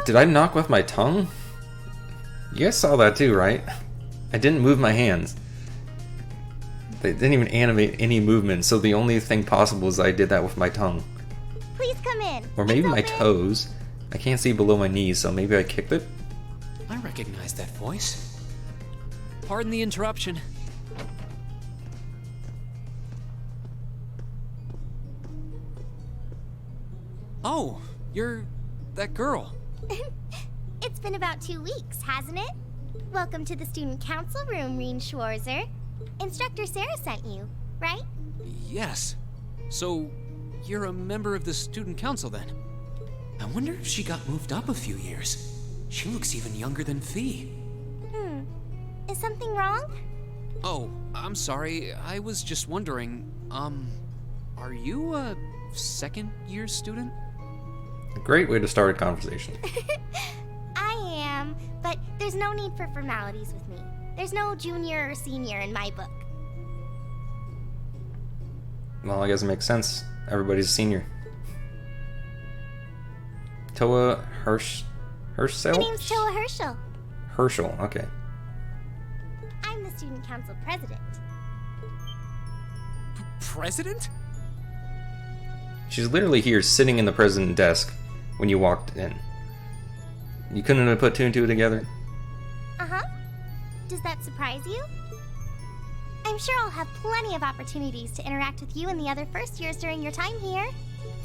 did I knock with my tongue? You guys saw that too, right? I didn't move my hands. They didn't even animate any movement, so the only thing possible is I did that with my tongue. Please come in. Or maybe It's my open. toes. I can't see below my knees, so maybe I kicked it? I recognize that voice. Pardon the interruption. Oh, you're that girl. It's been about 2 weeks, hasn't it? Welcome to the student council room, Reen Schwarzer. Instructor Sarah sent you, right? Yes. So, you're a member of the student council then? I wonder if she got moved up a few years. She looks even younger than Fee. Is something wrong? Oh, I'm sorry. I was just wondering, are you a second year student? A great way to start a conversation. I am, but there's no need for formalities with me. There's no junior or senior in my book. Well, I guess it makes sense. Everybody's a senior. Toa Herschel? My name's Toa Herschel. Herschel, okay. I'm the student council president. President? She's literally here sitting in the president desk when you walked in. You couldn't have put two and two together? Uh-huh. Does that surprise you? I'm sure I'll have plenty of opportunities to interact with you and the other first years during your time here.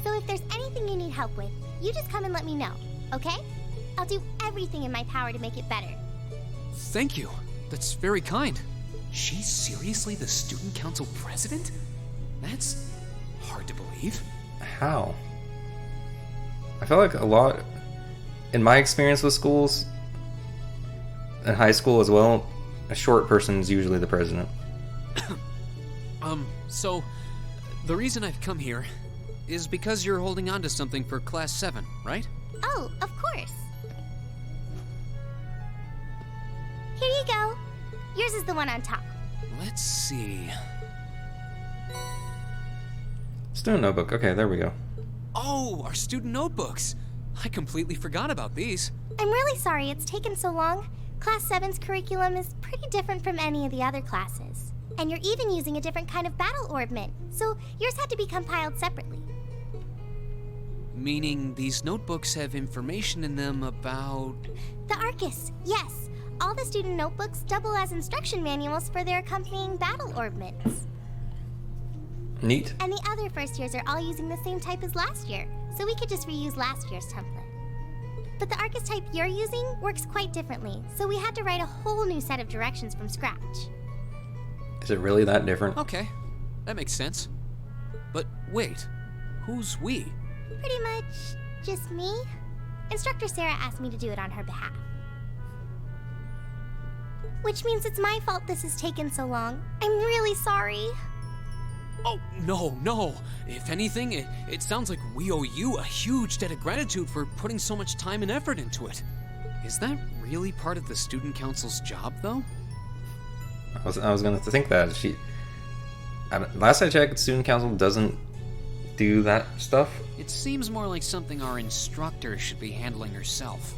So if there's anything you need help with, you just come and let me know, okay? I'll do everything in my power to make it better. Thank you. That's very kind. She's seriously the student council president? That's hard to believe. How? I feel like a lot, in my experience with schools, in high school as well, a short person is usually the president. So, the reason I've come here is because you're holding on to something for Class 7, right? Oh, of course. Here you go. Yours is the one on top. Let's see. Student notebook, okay, there we go. Oh, our student notebooks. I completely forgot about these. I'm really sorry it's taken so long. Class 7's curriculum is pretty different from any of the other classes. And you're even using a different kind of battle orbment, so yours had to be compiled separately. Meaning these notebooks have information in them about... The Arcus, yes. All the student notebooks double as instruction manuals for their accompanying battle orbments. Neat. And the other first years are all using the same type as last year, so we could just reuse last year's template. But the Arcus type you're using works quite differently, so we had to write a whole new set of directions from scratch. Is it really that different? Okay, that makes sense. But wait, who's we? Pretty much just me. Instructor Sarah asked me to do it on her behalf. Which means it's my fault this has taken so long. I'm really sorry. Oh, no. If anything, it sounds like we owe you a huge debt of gratitude for putting so much time and effort into it. Is that really part of the student council's job, though? I was gonna think that. Last I checked, student council doesn't do that stuff. It seems more like something our instructor should be handling herself.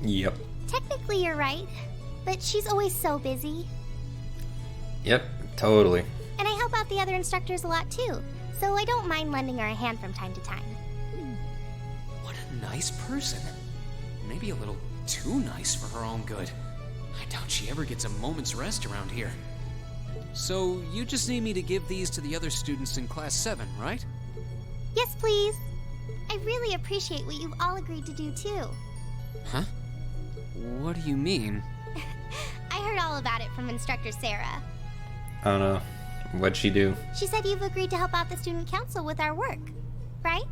Yep. Technically, you're right, but she's always so busy. Yep, totally. And I help out the other instructors a lot too, so I don't mind lending her a hand from time to time. What a nice person. Maybe a little too nice for her own good. I doubt she ever gets a moment's rest around here. So, you just need me to give these to the other students in Class 7, right? Yes, please. I really appreciate what you've all agreed to do too. Huh? What do you mean? I heard all about it from Instructor Sarah. I don't know. What'd she do? She said you've agreed to help out the student council with our work, right?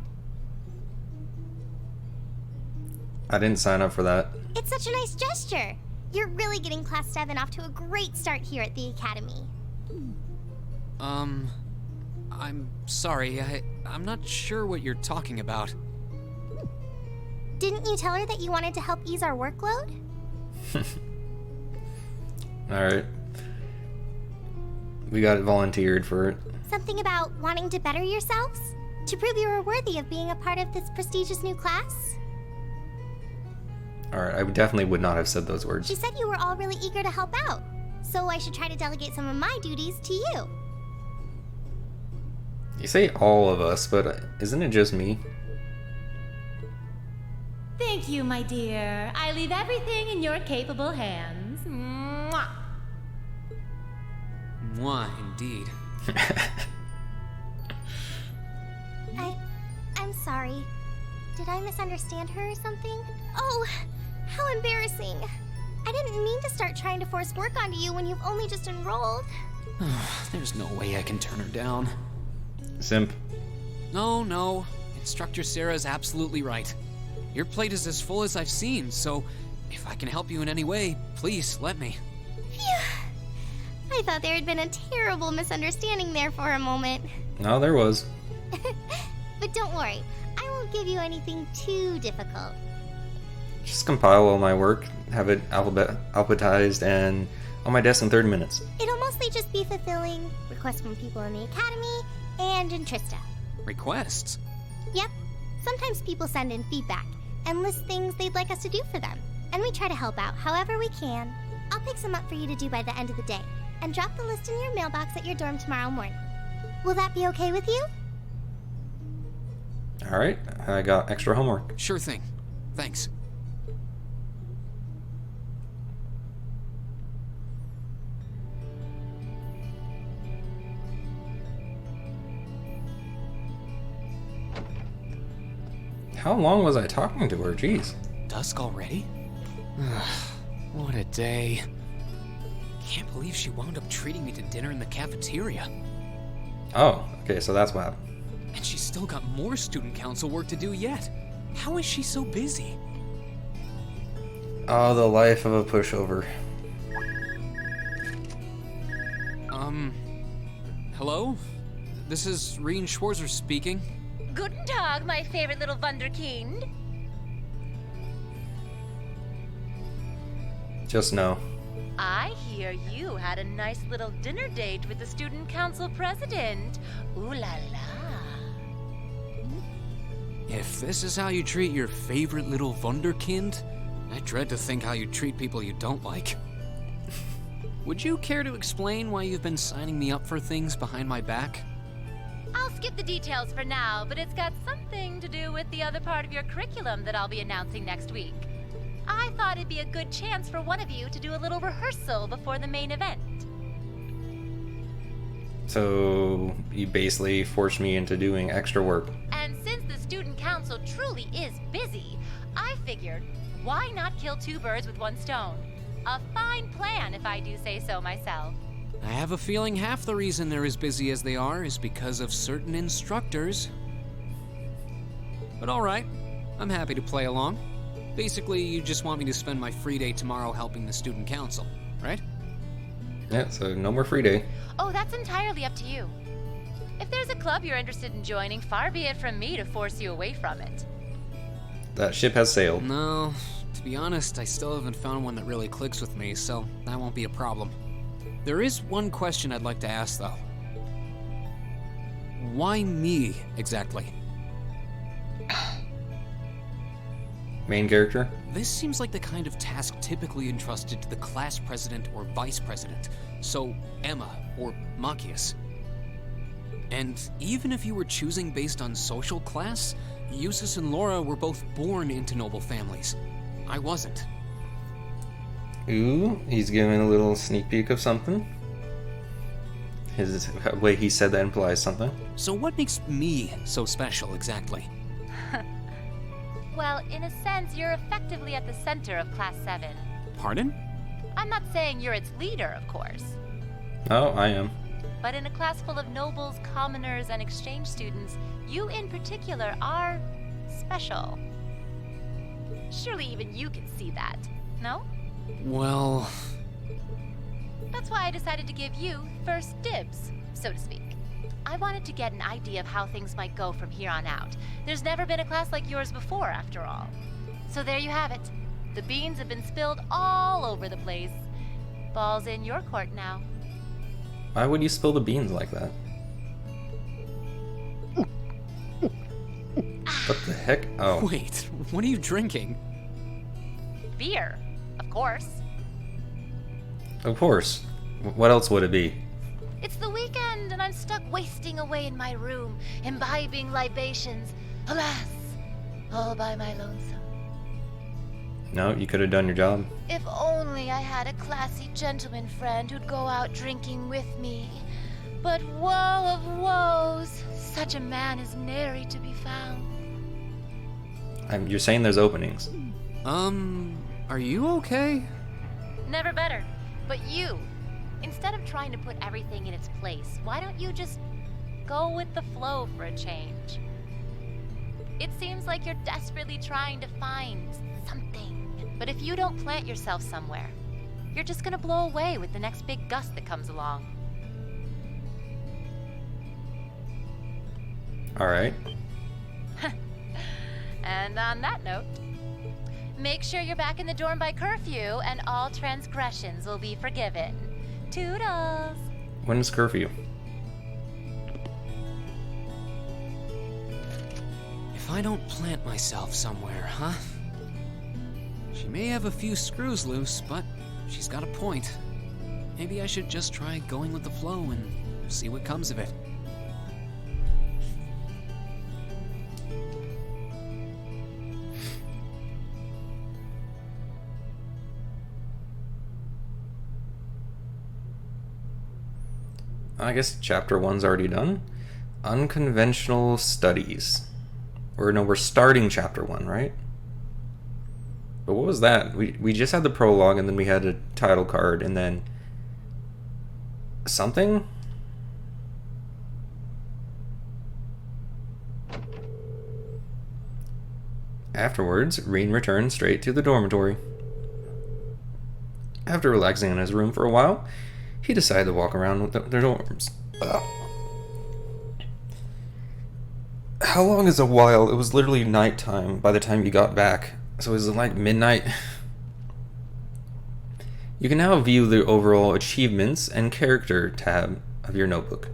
I didn't sign up for that. It's such a nice gesture. You're really getting Class 7 off to a great start here at the Academy. I'm sorry, I'm not sure what you're talking about. Didn't you tell her that you wanted to help ease our workload? Alright. We got volunteered for it. Something about wanting to better yourselves? To prove you were worthy of being a part of this prestigious new class? Alright, I definitely would not have said those words. She said you were all really eager to help out, so I should try to delegate some of my duties to you. You say all of us, but isn't it just me? Thank you, my dear. I leave everything in your capable hands. Mwah. Mwah, indeed. I'm sorry. Did I misunderstand her or something? Oh, how embarrassing. I didn't mean to start trying to force work onto you when you've only just enrolled. There's no way I can turn her down. Simp. No. Instructor Sarah is absolutely right. Your plate is as full as I've seen, so if I can help you in any way, please let me. Phew. I thought there had been a terrible misunderstanding there for a moment. No, there was. But don't worry, I won't give you anything too difficult. Just compile all my work, have it alphabetized, and on my desk in 30 minutes. It'll mostly just be fulfilling requests from people in the academy and in Trista. Requests? Yep. Sometimes people send in feedback and list things they'd like us to do for them, and we try to help out however we can. I'll pick some up for you to do by the end of the day, and drop the list in your mailbox at your dorm tomorrow morning. Will that be okay with you? Alright, I got extra homework. Sure thing. Thanks. How long was I talking to her? Jeez. Dusk already? What a day. Can't believe she wound up treating me to dinner in the cafeteria. Oh, okay, so that's what happened. And she's still got more student council work to do yet. How is she so busy? Oh, the life of a pushover. Hello? This is Rien Schwarzer speaking. Guten Tag, my favorite little Wunderkind. Just no. I hear you had a nice little dinner date with the student council president. Ooh la la. If this is how you treat your favorite little Wunderkind, I dread to think how you treat people you don't like. Would you care to explain why you've been signing me up for things behind my back? I'll skip the details for now, but it's got something to do with the other part of your curriculum that I'll be announcing next week. I thought it'd be a good chance for one of you to do a little rehearsal before the main event. So, you basically forced me into doing extra work. And since the student council truly is busy, I figured, why not kill two birds with one stone? A fine plan, if I do say so myself. I have a feeling half the reason they're as busy as they are is because of certain instructors. But alright, I'm happy to play along. Basically, you just want me to spend my free day tomorrow helping the student council, right? Yeah, so no more free day. Oh, that's entirely up to you. If there's a club you're interested in joining, far be it from me to force you away from it. That ship has sailed. No, to be honest, I still haven't found one that really clicks with me, so that won't be a problem. There is one question I'd like to ask, though. Why me, exactly? Main character? This seems like the kind of task typically entrusted to the class president or vice president, so Emma or Machias. And even if you were choosing based on social class, Eustace and Laura were both born into noble families. I wasn't. Ooh, he's giving a little sneak peek of something. His way he said that implies something. So what makes me so special, exactly? Well, in a sense, you're effectively at the center of Class 7. Pardon? I'm not saying you're its leader, of course. Oh, I am. But in a class full of nobles, commoners, and exchange students, you in particular are special. Surely even you can see that, no? Well... That's why I decided to give you first dibs, so to speak. I wanted to get an idea of how things might go from here on out. There's never been a class like yours before, after all. So there you have it. The beans have been spilled all over the place. Ball's in your court now. Why would you spill the beans like that? What the heck? Oh. Wait, what are you drinking? beer. Of course. Of course. What else would it be? It's the weekend, and I'm stuck wasting away in my room, imbibing libations. Alas, all by my lonesome. No, you could have done your job. If only I had a classy gentleman friend who'd go out drinking with me. But woe of woes, such a man is nary to be found. You're saying there's openings. Are you okay? Never better. But you, instead of trying to put everything in its place, why don't you just go with the flow for a change? It seems like you're desperately trying to find something. But if you don't plant yourself somewhere, you're just gonna blow away with the next big gust that comes along. Alright. And on that note, make sure you're back in the dorm by curfew and all transgressions will be forgiven. Toodles! When is curfew? If I don't plant myself somewhere, huh? She may have a few screws loose, but she's got a point. Maybe I should just try going with the flow and see what comes of it. I guess chapter 1's already done. Unconventional studies. Or no, we're starting chapter 1, right? But what was that? We just had the prologue, and then we had a title card, and then something? Afterwards, Rean returned straight to the dormitory. After relaxing in his room for a while, he decided to walk around with their dorms. How long is a while? It was literally nighttime by the time you got back. So is it like midnight? You can now view the overall achievements and character tab of your notebook.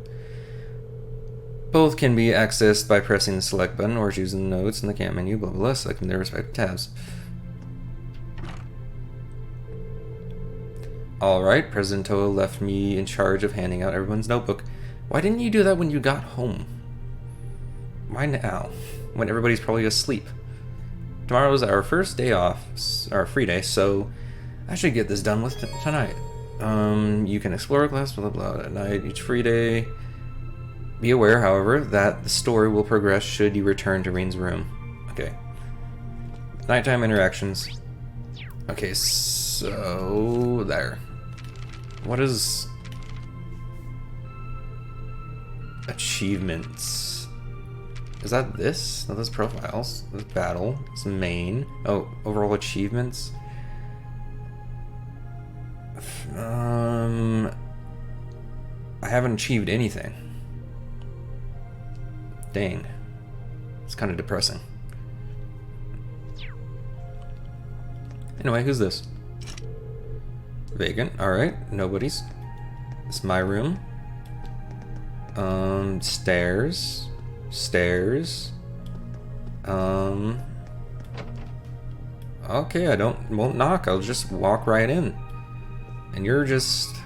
Both can be accessed by pressing the select button or choosing the notes in the camp menu, blah blah blah, selecting their respective tabs. Alright, President Toa left me in charge of handing out everyone's notebook. Why didn't you do that when you got home? Why now? When everybody's probably asleep. Tomorrow's our first day off, our free day, so I should get this done with tonight. You can explore a class, blah blah blah, at night, each free day. Be aware, however, that the story will progress should you return to Rean's room. Okay. Nighttime interactions. Okay, so there. What is achievements? Is that this? No, those profiles. This battle. This main. Oh, overall achievements. I haven't achieved anything. Dang. It's kind of depressing. Anyway, who's this? Vacant. Alright, nobody's. It's my room. Stairs. Stairs. Okay, won't knock. I'll just walk right in. And you're just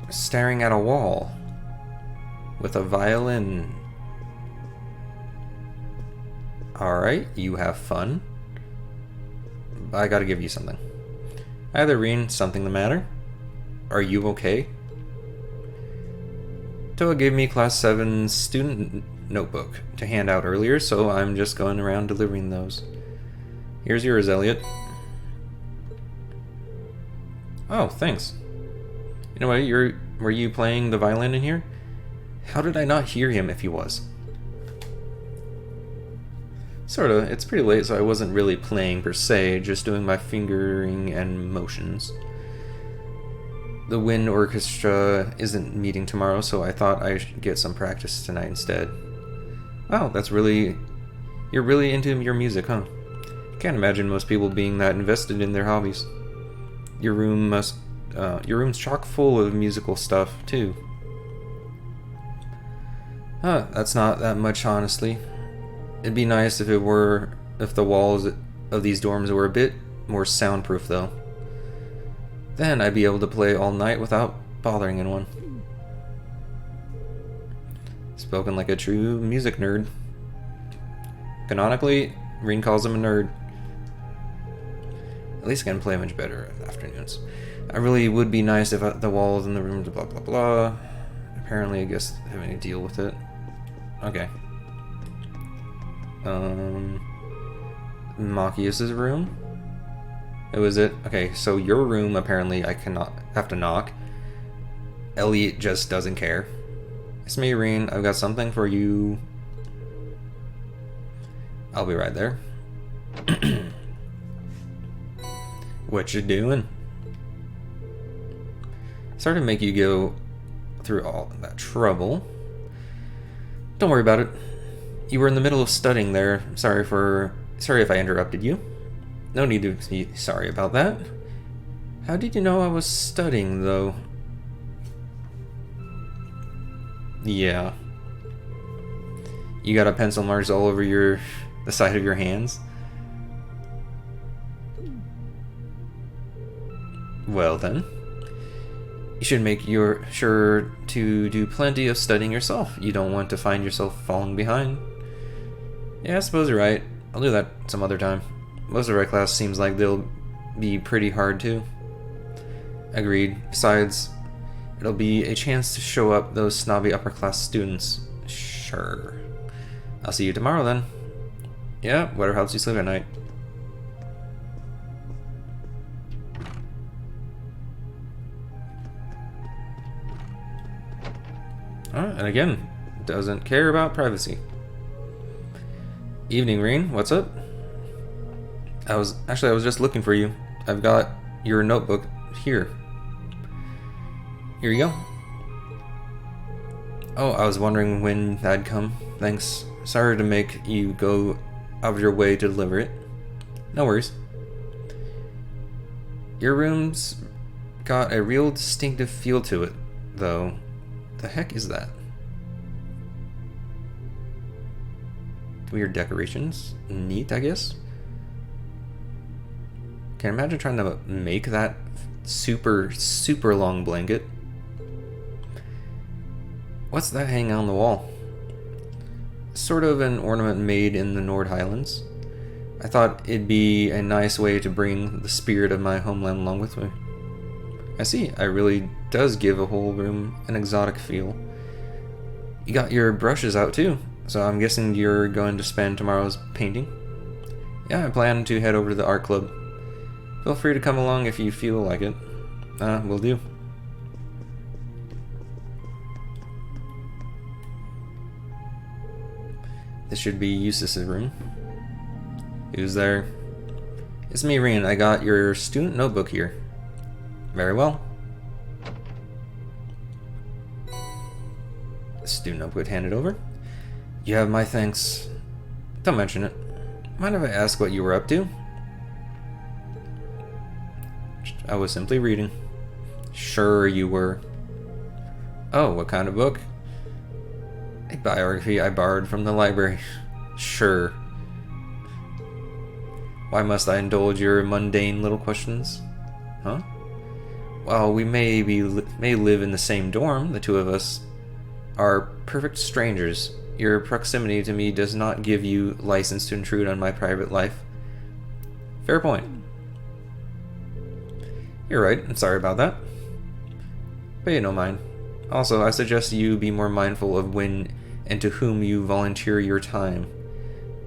staring at a wall with a violin. Alright, you have fun. I gotta give you something. Either Rean, something the matter? Are you okay? Toa gave me class 7 student notebook to hand out earlier, so I'm just going around delivering those. Here's yours, Elliot. Oh, thanks. You know what, were you playing the violin in here? How did I not hear him if he was? Sorta. It's pretty late, so I wasn't really playing per se, just doing my fingering and motions. The wind orchestra isn't meeting tomorrow, so I thought I should get some practice tonight instead. Wow, you're really into your music, huh? Can't imagine most people being that invested in their hobbies. Your room's chock full of musical stuff, too. Huh, that's not that much, honestly. It'd be nice if the walls of these dorms were a bit more soundproof, though. Then I'd be able to play all night without bothering anyone. Spoken like a true music nerd. Canonically, Reen calls him a nerd. At least I can play much better in the afternoons. I really would be nice if the walls in the rooms, blah blah blah. Apparently, I guess having to deal with it. Okay. Machias's room? It was it? Okay, so your room, apparently I cannot have to knock. Elliot just doesn't care. It's me, Reen. I've got something for you. I'll be right there. What you doing? Sorry to make you go through all that trouble. Don't worry about it. You were in the middle of studying there. Sorry if I interrupted you. No need to be sorry about that. How did you know I was studying, though? Yeah. You got a pencil marks all over the side of your hands? Well then. You should make sure to do plenty of studying yourself. You don't want to find yourself falling behind. Yeah, I suppose you're right. I'll do that some other time. Most of our class seems like they'll be pretty hard too. Agreed. Besides, it'll be a chance to show up those snobby upper class students. Sure. I'll see you tomorrow then. Yeah, whatever helps you sleep at night. And again, doesn't care about privacy. Evening, Reen. What's up? I was just looking for you. I've got your notebook here. Here you go. Oh, I was wondering when that'd come. Thanks. Sorry to make you go out of your way to deliver it. No worries. Your room's got a real distinctive feel to it, though. The heck is that? Weird decorations. Neat, I guess. Can you imagine trying to make that super, super long blanket? What's that hanging on the wall? Sort of an ornament made in the Nord Highlands. I thought it'd be a nice way to bring the spirit of my homeland along with me. I see, it really does give a whole room an exotic feel. You got your brushes out too, so I'm guessing you're going to spend tomorrow's painting? Yeah, I plan to head over to the art club. Feel free to come along if you feel like it. Will do. This should be Eustace's room. Who's there? It's me, Reen. I got your student notebook here. Very well. The student notebook handed over. You have my thanks. Don't mention it. Mind if I ask what you were up to? I was simply reading. Sure you were. Oh, what kind of book? A biography I borrowed from the library. Sure. Why must I indulge your mundane little questions? Huh? While we may live in the same dorm, the two of us are perfect strangers. Your proximity to me does not give you license to intrude on my private life. Fair point. You're right, I'm sorry about that. Pay no mind. Also, I suggest you be more mindful of when and to whom you volunteer your time.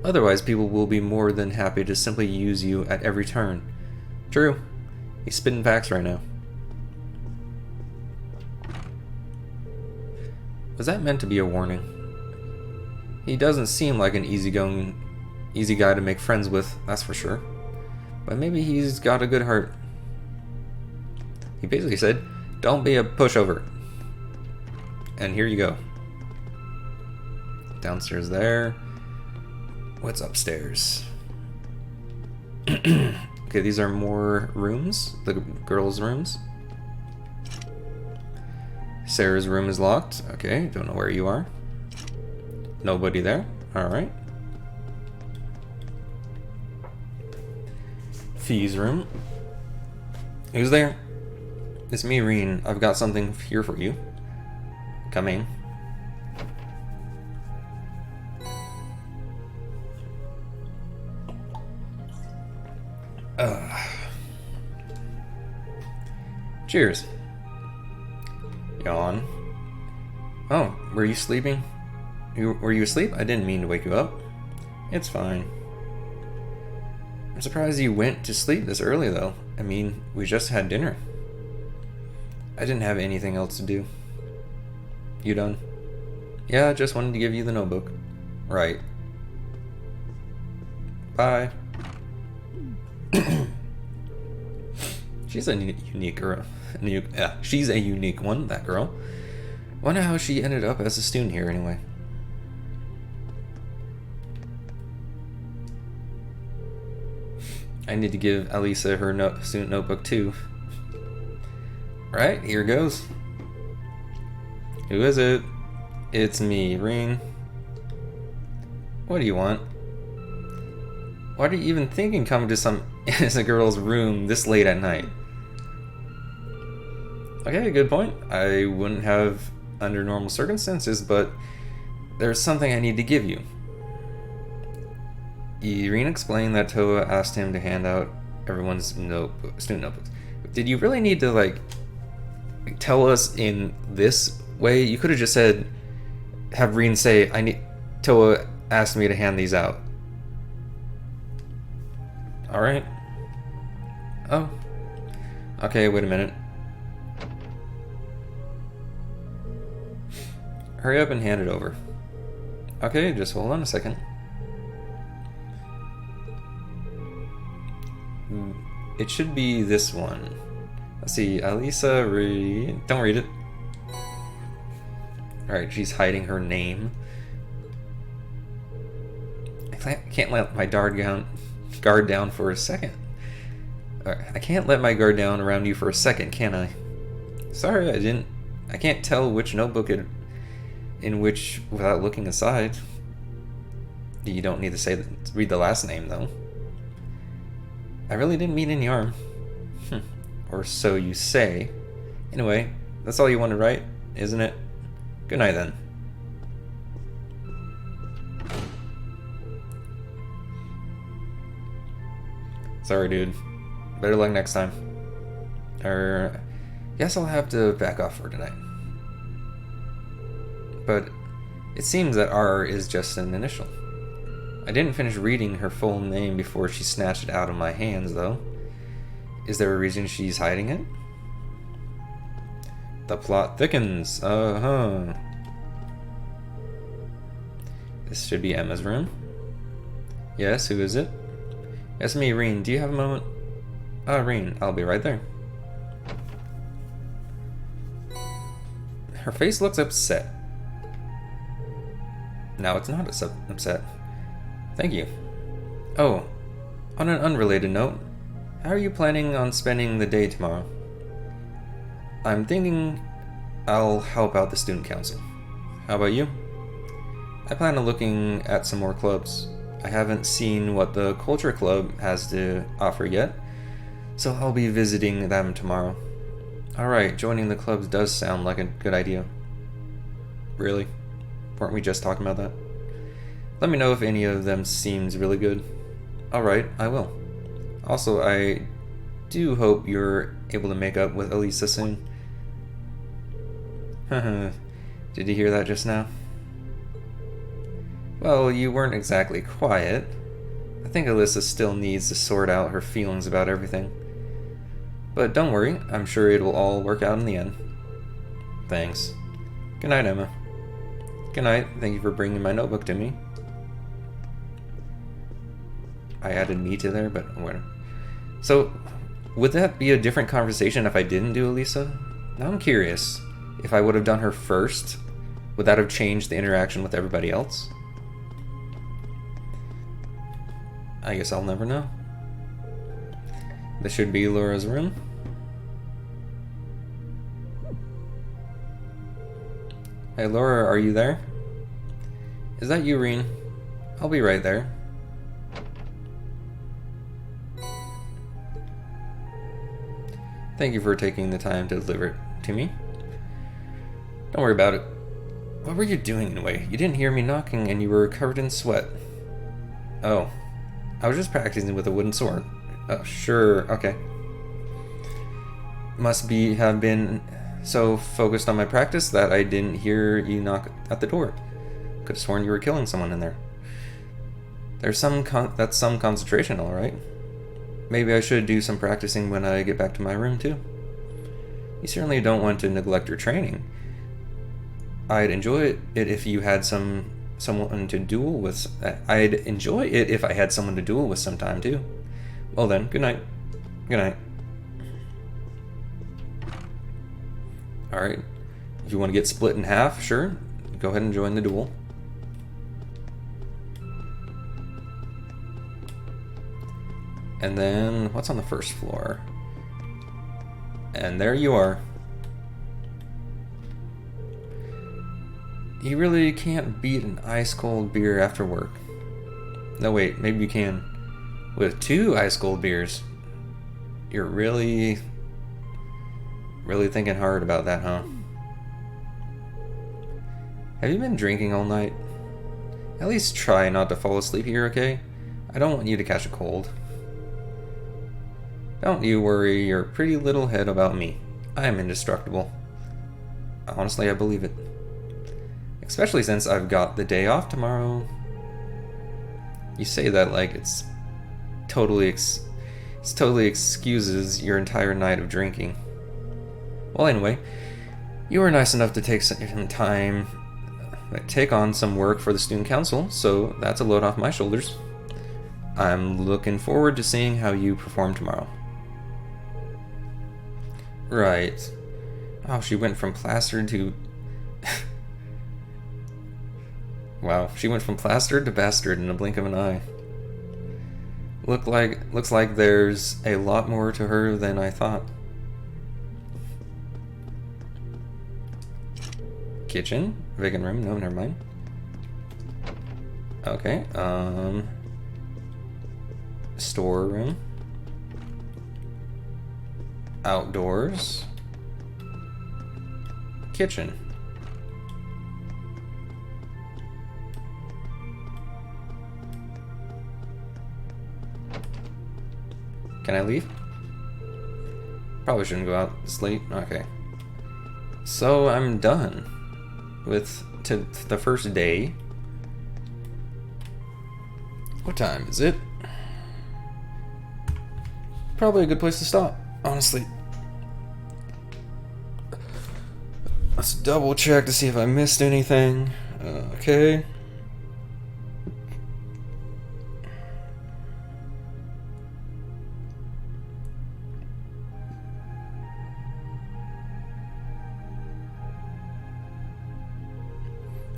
Otherwise, people will be more than happy to simply use you at every turn. True. He's spitting facts right now. Was that meant to be a warning? He doesn't seem like an easy guy to make friends with, that's for sure. But maybe he's got a good heart. He basically said, don't be a pushover. And here you go. Downstairs there. What's upstairs? Okay, these are more rooms. The girls' rooms. Sarah's room is locked. Okay, don't know where you are. Nobody there. Alright. Fie's room. Who's there? It's me, Rean. I've got something here for you. Come in. Cheers. Yawn. Oh, were you sleeping? Were you asleep? I didn't mean to wake you up. It's fine. I'm surprised you went to sleep this early, though. I mean, we just had dinner. I didn't have anything else to do. You done? Yeah, I just wanted to give you the notebook. Right. Bye. She's a unique girl. She's a unique one, that girl. Wonder how she ended up as a student here anyway. I need to give Alisa her student notebook too. Right, here goes. Who is it? It's me, Rean. What do you want? Why are you even thinking coming to some innocent girl's room this late at night? Okay, good point. I wouldn't have under normal circumstances, but there's something I need to give you. Irene explained that Toa asked him to hand out everyone's student notebooks. Did you really need to, like, tell us in this way? You could have just said, have Rean say, Toa asked me to hand these out. Alright. Oh. Okay, wait a minute. Hurry up and hand it over. Okay, just hold on a second. It should be this one. Let's see, Alisa, don't read it. Alright, she's hiding her name. I can't let my guard down for a second. I can't let my guard down around you for a second, can I? Sorry, I can't tell which notebook in which without looking aside. You don't need to read the last name though. I really didn't mean any harm. Or so you say. Anyway, that's all you wanted, right? Isn't it? Good night then. Sorry, dude. Better luck next time. Guess I'll have to back off for tonight. But it seems that R is just an initial. I didn't finish reading her full name before she snatched it out of my hands, though. Is there a reason she's hiding it? The plot thickens. This should be Emma's room. Yes, who is it? Yes, me, Rean. Do you have a moment? Rean, I'll be right there. Her face looks upset. No, it's not upset. Thank you. Oh, on an unrelated note, how are you planning on spending the day tomorrow? I'm thinking I'll help out the student council. How about you? I plan on looking at some more clubs. I haven't seen what the Culture Club has to offer yet, so I'll be visiting them tomorrow. Alright, joining the clubs does sound like a good idea. Really? Weren't we just talking about that? Let me know if any of them seems really good. Alright, I will. Also, I do hope you're able to make up with Alisa soon. Did you hear that just now? Well, you weren't exactly quiet. I think Alisa still needs to sort out her feelings about everything. But don't worry, I'm sure it will all work out in the end. Thanks. Good night, Emma. Good night, thank you for bringing my notebook to me. I added me to there, but whatever. So, would that be a different conversation if I didn't do Alisa? Now I'm curious. If I would have done her first, would that have changed the interaction with everybody else? I guess I'll never know. This should be Laura's room. Hey Laura, are you there? Is that you, Rean? I'll be right there. Thank you for taking the time to deliver it to me. Don't worry about it. What were you doing anyway? You didn't hear me knocking and you were covered in sweat. Oh. I was just practicing with a wooden sword. Oh, sure. Okay. Have been so focused on my practice that I didn't hear you knock at the door. Could have sworn you were killing someone in there. There's that's some concentration, all right. Maybe I should do some practicing when I get back to my room too. You certainly don't want to neglect your training. I'd enjoy it if you had someone to duel with. I'd enjoy it if I had someone to duel with sometime too. Well then, good night. Good night. Alright. If you want to get split in half, sure. Go ahead and join the duel. And then, what's on the first floor? And there you are. You really can't beat an ice-cold beer after work. No, wait, maybe you can. With 2 ice-cold beers. You're really thinking hard about that, huh? Have you been drinking all night? At least try not to fall asleep here, okay? I don't want you to catch a cold. Don't you worry your pretty little head about me. I am indestructible. Honestly, I believe it. Especially since I've got the day off tomorrow. You say that like it's totally excuses your entire night of drinking. Well, anyway, you were nice enough to take some time, take on some work for the student council, so that's a load off my shoulders. I'm looking forward to seeing how you perform tomorrow. Right. Oh, she went from plastered to... Wow, she went from plastered to bastard in a blink of an eye. Looks like there's a lot more to her than I thought. Kitchen? Vacant room? No, never mind. Okay, storeroom. Outdoors. Kitchen. Can I leave? Probably shouldn't go out this late. Okay. So I'm done with the first day. What time is it? Probably a good place to stop, honestly. Let's double check to see if I missed anything. Okay.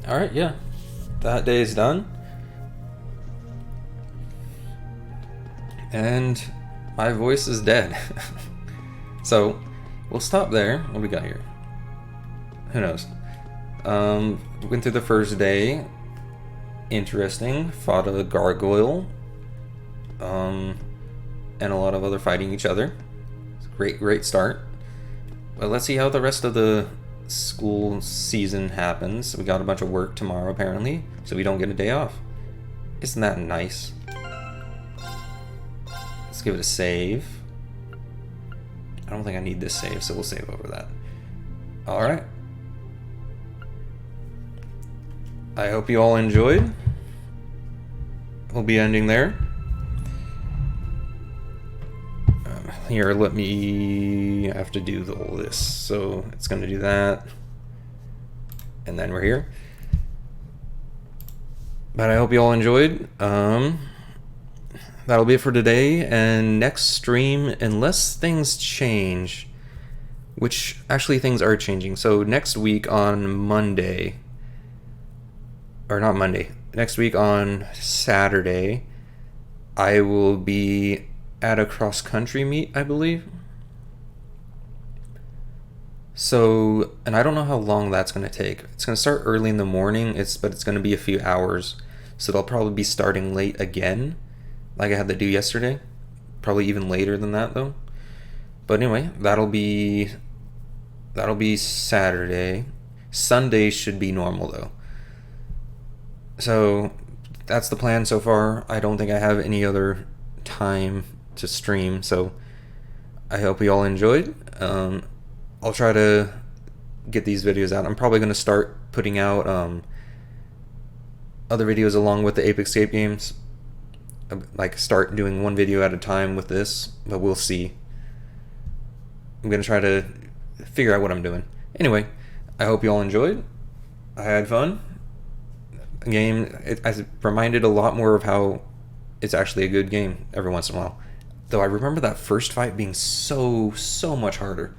Alright, yeah. That day is done. And my voice is dead. So, we'll stop there. What do we got here? Who knows? Went through the first day. Interesting. Fought a gargoyle. And a lot of other fighting each other. It's a great start. But let's see how the rest of the school season happens. We got a bunch of work tomorrow apparently, so we don't get a day off. Isn't that nice? Let's give it a save. I don't think I need this save, so we'll save over that. Alright. I hope you all enjoyed. We'll be ending there. Here, let me... I have to do all this, so it's going to do that. And then we're here. But I hope you all enjoyed. That'll be it for today, and next stream, unless things change, which actually things are changing. So next week on Monday, or not Monday, next week on Saturday, I will be at a cross-country meet, I believe. So, and I don't know how long that's going to take. It's going to start early in the morning, but it's going to be a few hours. So they'll probably be starting late again, like I had to do yesterday. Probably even later than that, though. But anyway, that'll be Saturday. Sunday should be normal though. So that's the plan so far. I don't think I have any other time to stream, so I hope you all enjoyed. I'll try to get these videos out. I'm probably going to start putting out other videos along with the Ape Escape games. Like start doing one video at a time with this, but we'll see. I'm going to try to figure out what I'm doing. Anyway, I hope you all enjoyed. I had fun. Game, I reminded a lot more of how it's actually a good game every once in a while. Though I remember that first fight being so much harder.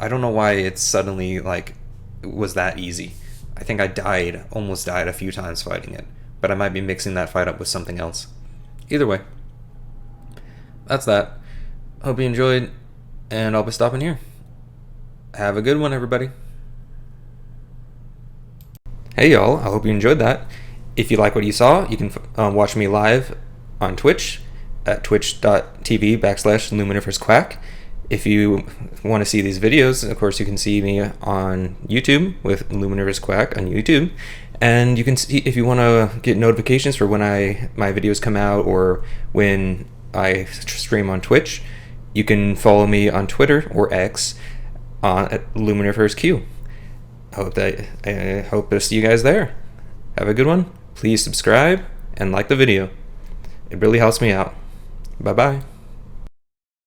I don't know why it suddenly like was that easy. I think I almost died a few times fighting it, but I might be mixing that fight up with something else. Either way, that's that. Hope you enjoyed, and I'll be stopping here. Have a good one, everybody. Hey y'all, I hope you enjoyed that. If you like what you saw, you can watch me live on Twitch at twitch.tv/Luminiferous Quack. If you want to see these videos, of course, you can see me on YouTube with Luminiferous Quack on YouTube. And you can see, if you want to get notifications for when my videos come out or when I stream on Twitch, you can follow me on Twitter or X at LuminiferousQ. I hope to see you guys there. Have a good one. Please subscribe and like the video. It really helps me out. Bye bye.